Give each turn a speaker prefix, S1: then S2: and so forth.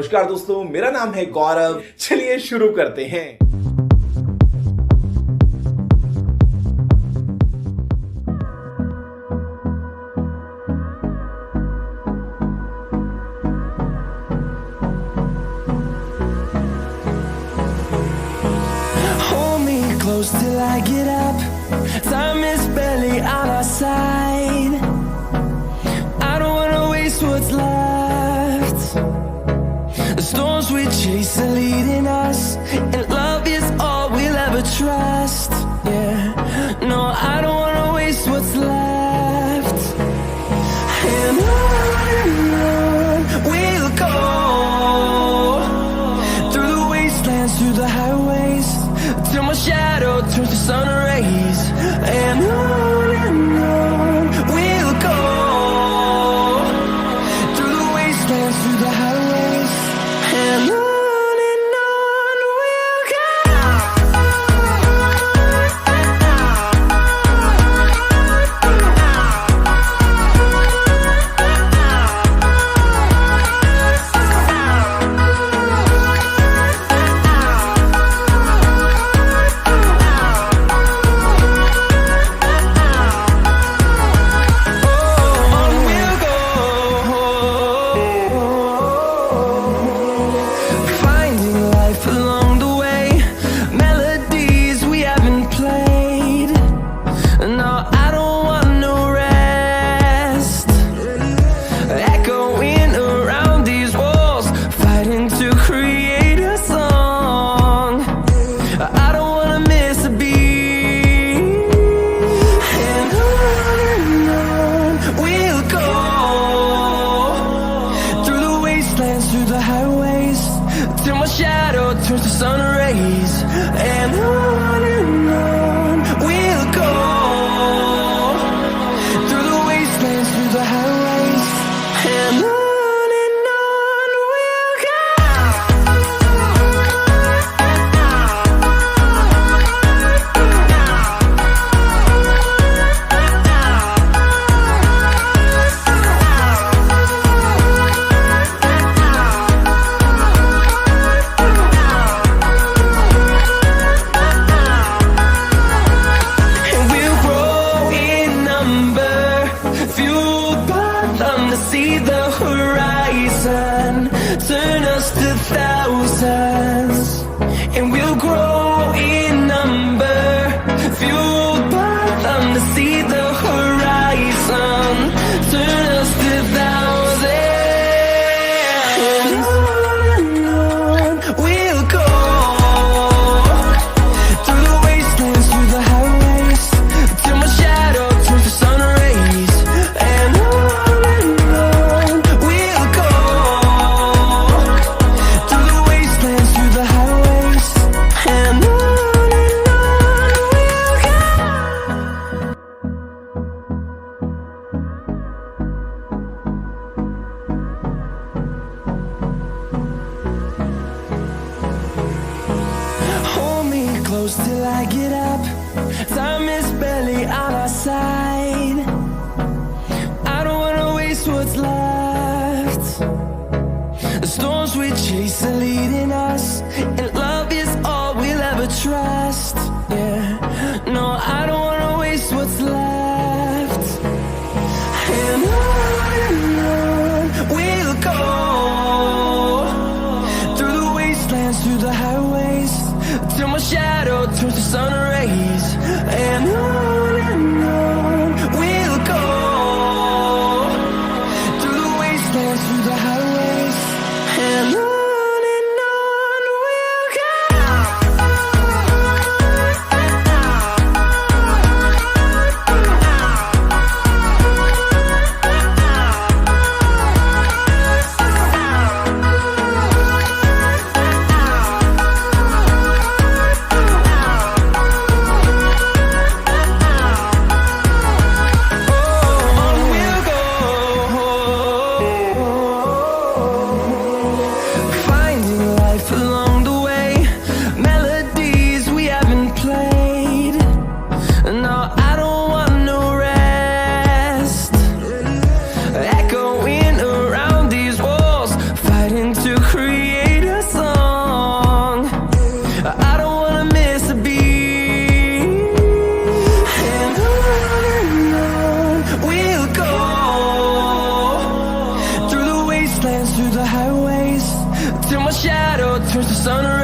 S1: नमस्कार दोस्तों, मेरा नाम है गौरव। चलिए शुरू करते हैं।
S2: Close till I get up. Time is barely on our side. I don't wanna waste what's left. The storms we chase are leading us, and love is all we'll ever trust. Yeah, no, I don't wanna waste what's left. And on we'll go, through the wastelands, through the highways, till my shadow turns to sun rays. And on we'll go, through the wastelands, through the highways. And on we'll go. Through the highways, till my shadow turns to sun rays. And on we'll go, through the wastelands, through the highways. And on we'll go. See the horizon, turn us to thousands, and we'll grow in number, fueled by them to see the horizon, turn us to thousands. And on we'll go, through the wastelands, through the highways, till my shadow turns to sun rays. And close till I get up. Time is barely on our side. I don't wanna waste what's left. The storms we chase are leading us, and love is all we'll ever trust. Yeah, no, I don't wanna waste what's left. And on we'll go, through the wastelands, through the highways, till my shadow turns to sun rays. And on sun